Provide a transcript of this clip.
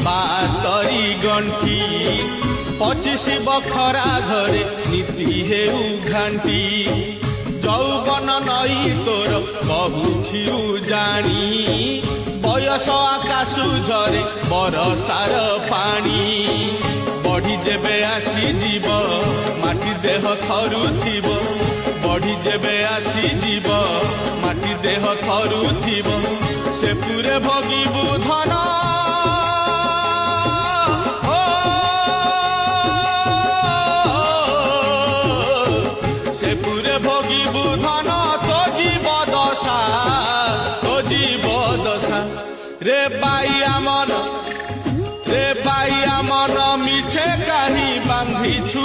72 গণ্ঠি 25 বখরা ঘরে নীতি হেউ ঘাଣ୍ଟି যৌবন নই তোর বহুছিউ জানি বয়স আকাশু ঝরে বরষার পানি বଢି যেবে আসি জীব মাটি দেহ থরুথিব বଢି যেবে আসি জীব মাটি দেহ থরুথিব সে পুরে ভোগিবু ধন সে পুরে ভোগিবু ধন তো জীব দশা তো জীব দশা রে বাইয়া মন মিছে কাহি বান্ধিছু